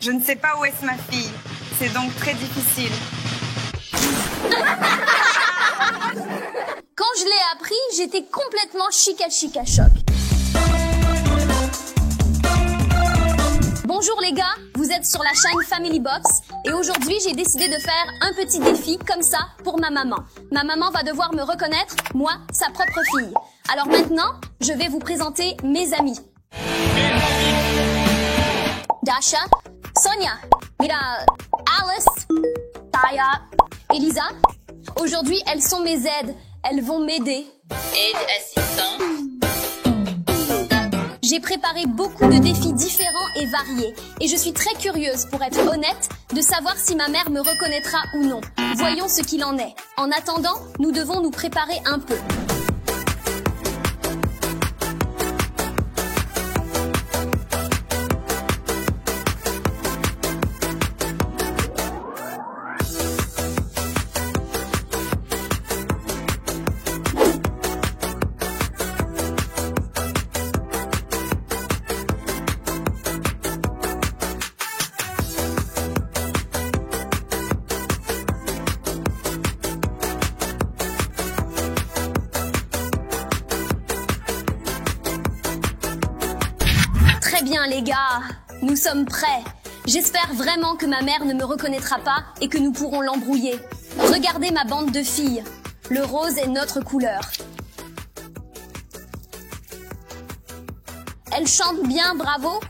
Je ne sais pas où est ma fille. C'est donc très difficile. Quand je l'ai appris, j'étais complètement chica choc. Bonjour les gars, vous êtes sur la chaîne Family Box et aujourd'hui j'ai décidé de faire un petit défi comme ça pour ma maman. Ma maman va devoir me reconnaître, moi, sa propre fille. Alors maintenant, je vais vous présenter mes amis. Dasha, Sonia, Mira, Alice, Taya, Elisa. Aujourd'hui, elles sont mes aides. Elles vont m'aider. Aide assistant. J'ai préparé beaucoup de défis différents et variés. Et je suis très curieuse, pour être honnête, de savoir si ma mère me reconnaîtra ou non. Voyons ce qu'il en est. En attendant, nous devons nous préparer un peu. Très bien les gars, nous sommes prêts. J'espère vraiment que ma mère ne me reconnaîtra pas et que nous pourrons l'embrouiller. Regardez ma bande de filles. Le rose est notre couleur. Elles chantent bien, bravo.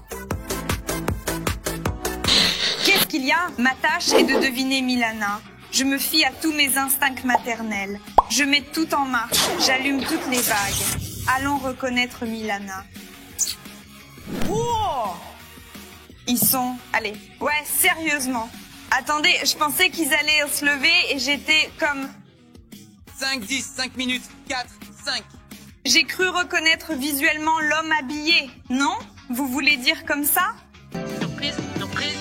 Qu'est-ce qu'il y a? Ma tâche est de deviner Milana. Je me fie à tous mes instincts maternels. Je mets tout en marche, j'allume toutes les vagues. Allons reconnaître Milana. Oh! Ils sont... Allez, ouais, sérieusement. Attendez, je pensais qu'ils allaient se lever et j'étais comme... 5, 10, 5 minutes, 4, 5. J'ai cru reconnaître visuellement l'homme habillé, non? Vous voulez dire comme ça? Surprise, surprise.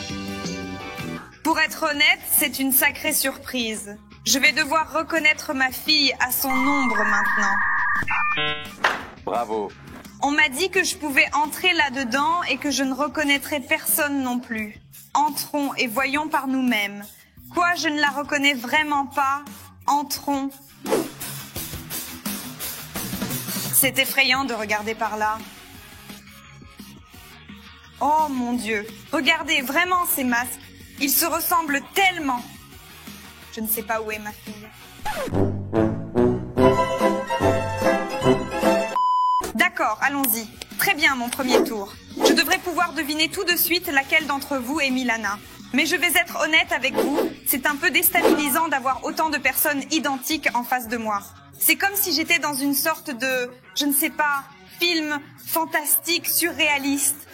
Pour être honnête, c'est une sacrée surprise. Je vais devoir reconnaître ma fille à son ombre maintenant. Bravo. On m'a dit que je pouvais entrer là-dedans et que je ne reconnaîtrais personne non plus. Entrons et voyons par nous-mêmes. Quoi, je ne la reconnais vraiment pas? Entrons. C'est effrayant de regarder par là. Oh mon Dieu, regardez vraiment ces masques. Ils se ressemblent tellement. Je ne sais pas où est ma fille. D'accord, allons-y. Très bien, mon premier tour. Je devrais pouvoir deviner tout de suite laquelle d'entre vous est Milana. Mais je vais être honnête avec vous, c'est un peu déstabilisant d'avoir autant de personnes identiques en face de moi. C'est comme si j'étais dans une sorte de, je ne sais pas, film fantastique, surréaliste.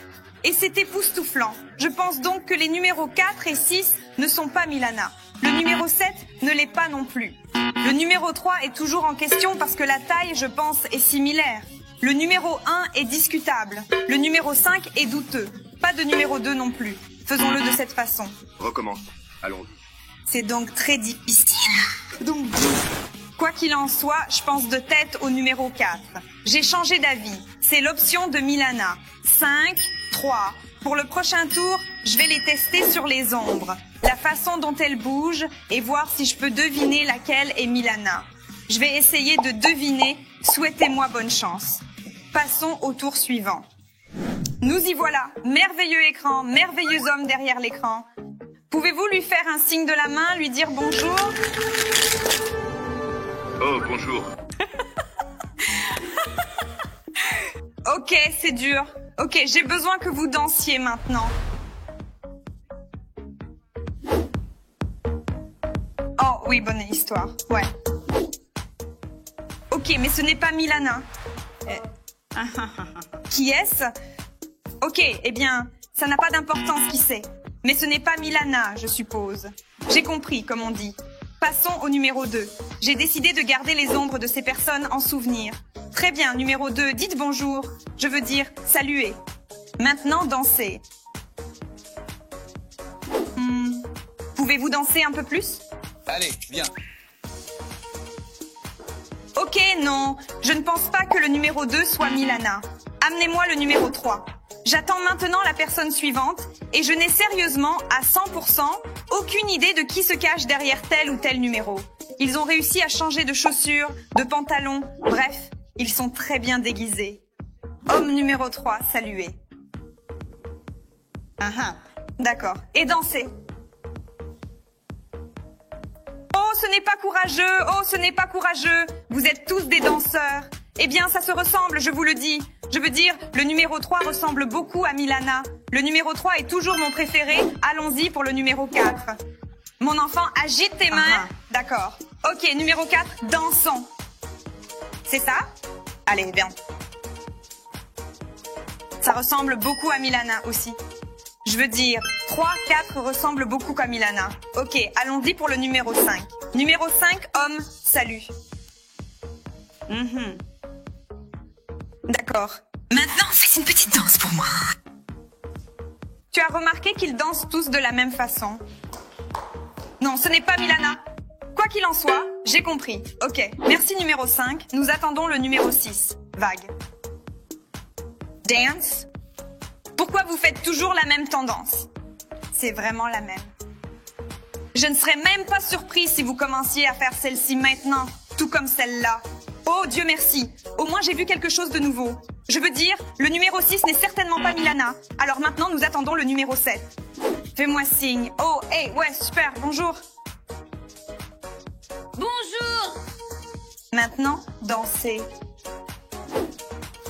Et c'est époustouflant. Je pense donc que les numéros 4 et 6 ne sont pas Milana. Le numéro 7 ne l'est pas non plus. Le numéro 3 est toujours en question parce que la taille, je pense, est similaire. Le numéro 1 est discutable. Le numéro 5 est douteux. Pas de numéro 2 non plus. Faisons-le de cette façon. Recommence. Allons-y. C'est donc très difficile. Donc, quoi qu'il en soit, je pense de tête au numéro 4. J'ai changé d'avis. C'est l'option de Milana. 5, 3. Pour le prochain tour, je vais les tester sur les ombres. La façon dont elles bougent et voir si je peux deviner laquelle est Milana. Je vais essayer de deviner. Souhaitez-moi bonne chance. Passons au tour suivant. Nous y voilà. Merveilleux écran, merveilleux homme derrière l'écran. Pouvez-vous lui faire un signe de la main, lui dire bonjour? Oh, bonjour. Ok, c'est dur. Ok, j'ai besoin que vous dansiez maintenant. Oh oui, bonne histoire. Ouais. Ok, mais ce n'est pas Milana. Qui est-ce? Ok, eh bien, ça n'a pas d'importance qui c'est. Mais ce n'est pas Milana, je suppose. J'ai compris, comme on dit. Passons au numéro 2. J'ai décidé de garder les ombres de ces personnes en souvenir. Très bien, numéro 2, dites bonjour. Je veux dire, saluez. Maintenant, dansez. Pouvez-vous danser un peu plus? Allez, viens. Ok, non, je ne pense pas que le numéro 2 soit Milana. Amenez-moi le numéro 3. J'attends maintenant la personne suivante et je n'ai sérieusement, à 100%, aucune idée de qui se cache derrière tel ou tel numéro. Ils ont réussi à changer de chaussures, de pantalon, bref, ils sont très bien déguisés. Homme numéro 3, salué. D'accord. Et danser. Oh, ce n'est pas courageux, oh, ce n'est pas courageux. Vous êtes tous des danseurs. Eh bien, ça se ressemble, je vous le dis. Je veux dire, le numéro 3 ressemble beaucoup à Milana. Le numéro 3 est toujours mon préféré. Allons-y pour le numéro 4. Mon enfant, agite tes mains. D'accord. Ok, numéro 4, dansons. C'est ça? Allez, bien. Ça ressemble beaucoup à Milana aussi. Je veux dire, 3, 4 ressemblent beaucoup à Milana. Ok, allons-y pour le numéro 5. Numéro 5, homme, salut. D'accord. Maintenant, faites une petite danse pour moi. Tu as remarqué qu'ils dansent tous de la même façon? Non, ce n'est pas Milana. Quoi qu'il en soit, j'ai compris. Ok, merci numéro 5. Nous attendons le numéro 6. Vague. Dance. Pourquoi vous faites toujours la même tendance? C'est vraiment la même. Je ne serais même pas surprise si vous commenciez à faire celle-ci maintenant, tout comme celle-là. Oh, Dieu merci. Au moins, j'ai vu quelque chose de nouveau. Je veux dire, le numéro 6 n'est certainement pas Milana. Alors maintenant, nous attendons le numéro 7. Fais-moi signe. Oh, hey, ouais, super, bonjour. Bonjour. Maintenant, dansez.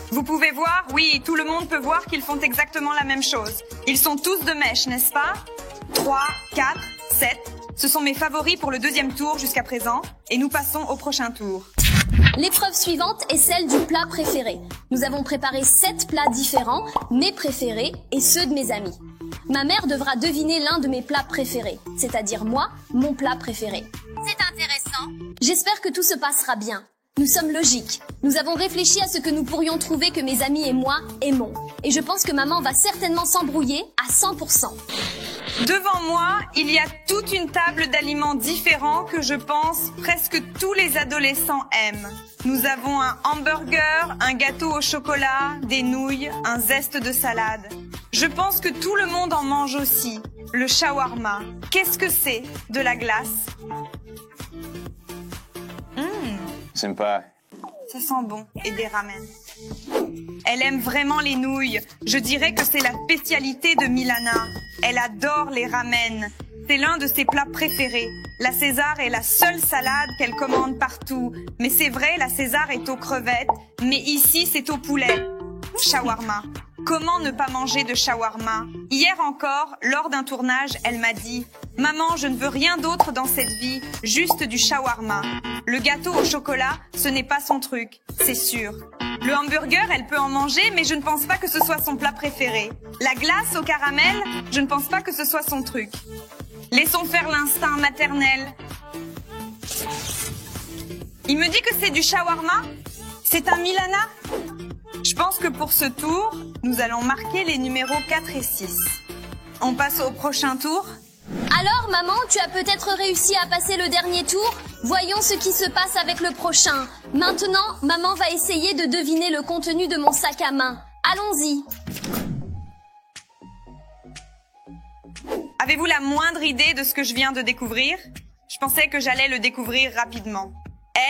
Vous pouvez voir, oui, tout le monde peut voir qu'ils font exactement la même chose. Ils sont tous de mèche, n'est-ce pas? 3, 4, 7. Ce sont mes favoris pour le deuxième tour jusqu'à présent. Et nous passons au prochain tour. L'épreuve suivante est celle du plat préféré. Nous avons préparé 7 plats différents, mes préférés et ceux de mes amis. Ma mère devra deviner l'un de mes plats préférés, c'est-à-dire moi, mon plat préféré. C'est intéressant. J'espère que tout se passera bien. Nous sommes logiques. Nous avons réfléchi à ce que nous pourrions trouver que mes amis et moi aimons. Et je pense que maman va certainement s'embrouiller à 100%. Devant moi, il y a toute une table d'aliments différents que je pense presque tous les adolescents aiment. Nous avons un hamburger, un gâteau au chocolat, des nouilles, un zeste de salade. Je pense que tout le monde en mange aussi. Le shawarma. Qu'est-ce que c'est? De la glace. Sympa. Ça sent bon. Et des ramen. Elle aime vraiment les nouilles. Je dirais que c'est la spécialité de Milana. Elle adore les ramen. C'est l'un de ses plats préférés. La César est la seule salade qu'elle commande partout. Mais c'est vrai, la César est aux crevettes. Mais ici, c'est au poulet. Shawarma. Comment ne pas manger de shawarma? Hier encore, lors d'un tournage, elle m'a dit « Maman, je ne veux rien d'autre dans cette vie, juste du shawarma. » Le gâteau au chocolat, ce n'est pas son truc, c'est sûr. Le hamburger, elle peut en manger, mais je ne pense pas que ce soit son plat préféré. La glace au caramel, je ne pense pas que ce soit son truc. Laissons faire l'instinct maternel. Il me dit que c'est du shawarma? C'est un Milana? Je pense que pour ce tour, nous allons marquer les numéros 4 et 6. On passe au prochain tour? Alors, maman, tu as peut-être réussi à passer le dernier tour? Voyons ce qui se passe avec le prochain. Maintenant, maman va essayer de deviner le contenu de mon sac à main. Allons-y. Avez-vous la moindre idée de ce que je viens de découvrir? Je pensais que j'allais le découvrir rapidement.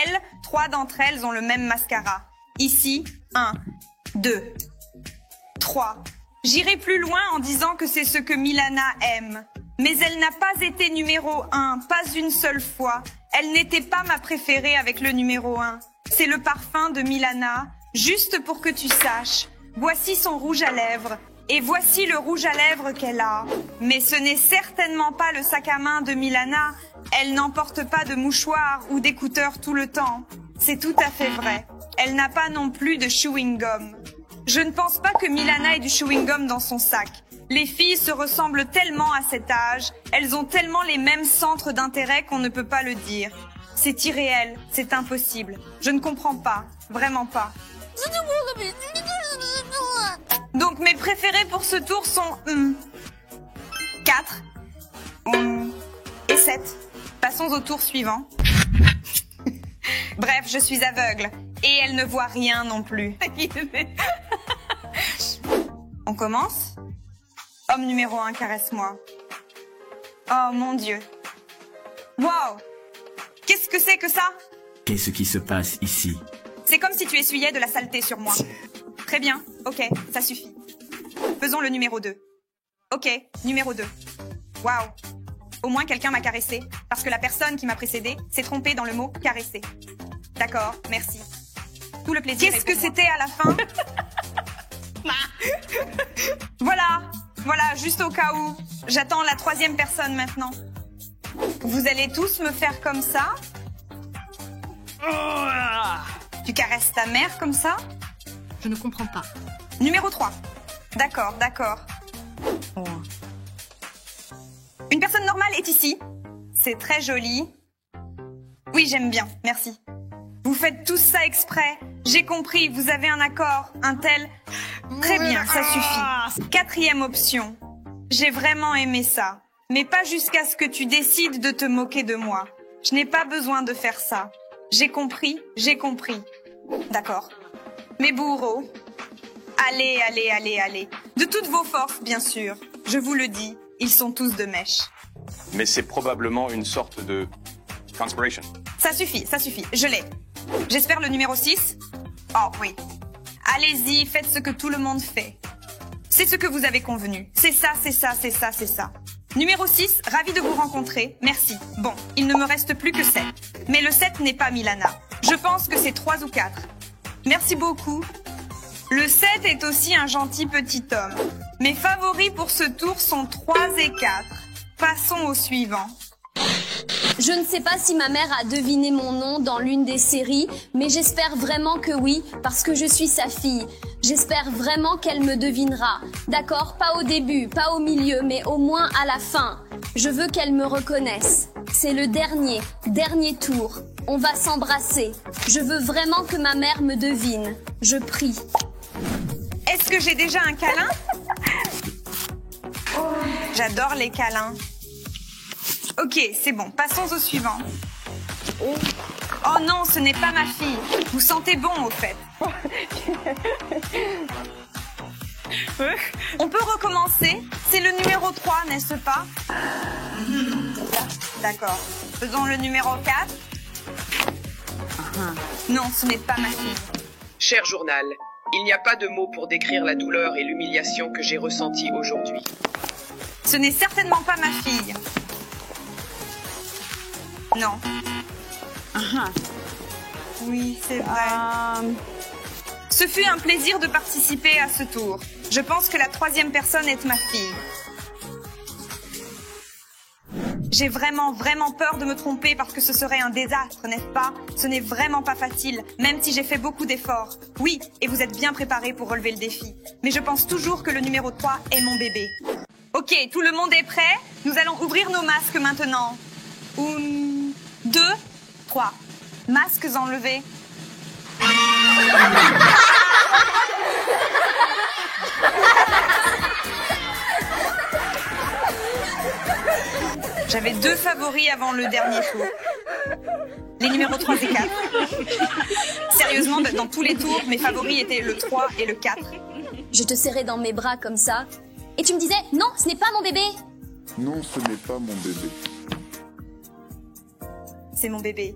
Elles, 3 d'entre elles ont le même mascara. Ici, 1, 2, 3. J'irai plus loin en disant que c'est ce que Milana aime. Mais elle n'a pas été numéro 1, pas une seule fois. Elle n'était pas ma préférée avec le numéro 1. C'est le parfum de Milana, juste pour que tu saches. Voici son rouge à lèvres. Et voici le rouge à lèvres qu'elle a. Mais ce n'est certainement pas le sac à main de Milana. Elle n'emporte pas de mouchoir ou d'écouteurs tout le temps. C'est tout à fait vrai. Elle n'a pas non plus de chewing-gum. Je ne pense pas que Milana ait du chewing-gum dans son sac. Les filles se ressemblent tellement à cet âge, elles ont tellement les mêmes centres d'intérêt qu'on ne peut pas le dire. C'est irréel, c'est impossible. Je ne comprends pas, vraiment pas. Donc mes préférés pour ce tour sont 4 et 7. Passons au tour suivant. Bref, je suis aveugle et elle ne voit rien non plus. On commence? Homme numéro 1, caresse-moi. Oh mon Dieu. Waouh! Qu'est-ce que c'est que ça? Qu'est-ce qui se passe ici? C'est comme si tu essuyais de la saleté sur moi. Très bien, ok, ça suffit. Faisons le numéro 2. Ok, numéro 2. Waouh! Au moins quelqu'un m'a caressé, parce que la personne qui m'a précédé s'est trompée dans le mot caresser. D'accord, merci. Tout le plaisir. Qu'est-ce que c'était à la fin? Voilà, juste au cas où. J'attends la 3e personne maintenant. Vous allez tous me faire comme ça? Tu caresses ta mère comme ça? Je ne comprends pas. Numéro 3. D'accord. Oh. Une personne normale est ici. C'est très joli. Oui, j'aime bien, merci. Vous faites tout ça exprès. J'ai compris, vous avez un accord, un tel... Très bien, ça suffit. 4e option. J'ai vraiment aimé ça. Mais pas jusqu'à ce que tu décides de te moquer de moi. Je n'ai pas besoin de faire ça. J'ai compris. D'accord. Mes bourreaux. Allez. De toutes vos forces, bien sûr. Je vous le dis, ils sont tous de mèche. Mais c'est probablement une sorte de conspiration. Ça suffit. Je l'ai. J'espère le numéro 6. Oh oui. Allez-y, faites ce que tout le monde fait. C'est ce que vous avez convenu. C'est ça. Numéro 6, ravi de vous rencontrer. Merci. Bon, il ne me reste plus que 7. Mais le 7 n'est pas Milana. Je pense que c'est 3 ou 4. Merci beaucoup. Le 7 est aussi un gentil petit homme. Mes favoris pour ce tour sont 3 et 4. Passons au suivant. Je ne sais pas si ma mère a deviné mon nom dans l'une des séries, mais j'espère vraiment que oui, parce que je suis sa fille. J'espère vraiment qu'elle me devinera. D'accord, pas au début, pas au milieu, mais au moins à la fin. Je veux qu'elle me reconnaisse. C'est le dernier tour. On va s'embrasser. Je veux vraiment que ma mère me devine. Je prie. Est-ce que j'ai déjà un câlin? J'adore les câlins. Ok, c'est bon. Passons au suivant. Oh non, ce n'est pas ma fille. Vous sentez bon, au fait. On peut recommencer. C'est le numéro 3, n'est-ce pas? D'accord. Faisons le numéro 4. Non, ce n'est pas ma fille. Cher journal, il n'y a pas de mots pour décrire la douleur et l'humiliation que j'ai ressentie aujourd'hui. Ce n'est certainement pas ma fille. Non. Oui, c'est vrai. Ce fut un plaisir de participer à ce tour. Je pense que la 3e personne est ma fille. J'ai vraiment peur de me tromper parce que ce serait un désastre, n'est-ce pas? Ce n'est vraiment pas facile, même si j'ai fait beaucoup d'efforts. Oui, et vous êtes bien préparés pour relever le défi. Mais je pense toujours que le numéro 3 est mon bébé. Ok, tout le monde est prêt? Nous allons ouvrir nos masques maintenant. 1, 2, 3. Masques enlevés. J'avais 2 favoris avant le dernier tour. Les numéros 3 et 4. Sérieusement, dans tous les tours, mes favoris étaient le 3 et le 4. Je te serrais dans mes bras comme ça. Et tu me disais, non, ce n'est pas mon bébé. Non, ce n'est pas mon bébé. C'est mon bébé.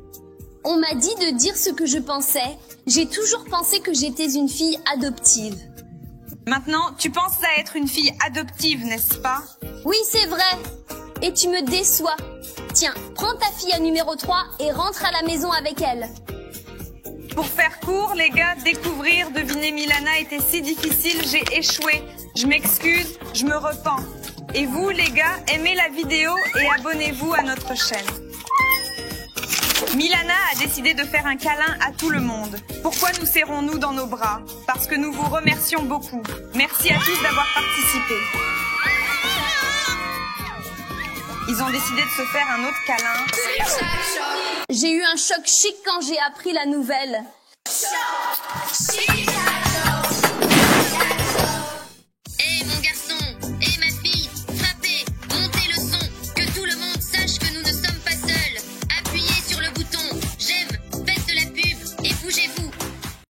On m'a dit de dire ce que je pensais. J'ai toujours pensé que j'étais une fille adoptive. Maintenant, tu penses à être une fille adoptive, n'est-ce pas? Oui, c'est vrai. Et tu me déçois. Tiens, prends ta fille à numéro 3 et rentre à la maison avec elle. Pour faire court, les gars, découvrir, deviner Milana était si difficile, j'ai échoué. Je m'excuse, je me repens. Et vous, les gars, aimez la vidéo et abonnez-vous à notre chaîne. Milana a décidé de faire un câlin à tout le monde. Pourquoi nous serrons-nous dans nos bras? Parce que nous vous remercions beaucoup. Merci à tous d'avoir participé. Ils ont décidé de se faire un autre câlin. J'ai eu un choc chic quand j'ai appris la nouvelle. Choc chic.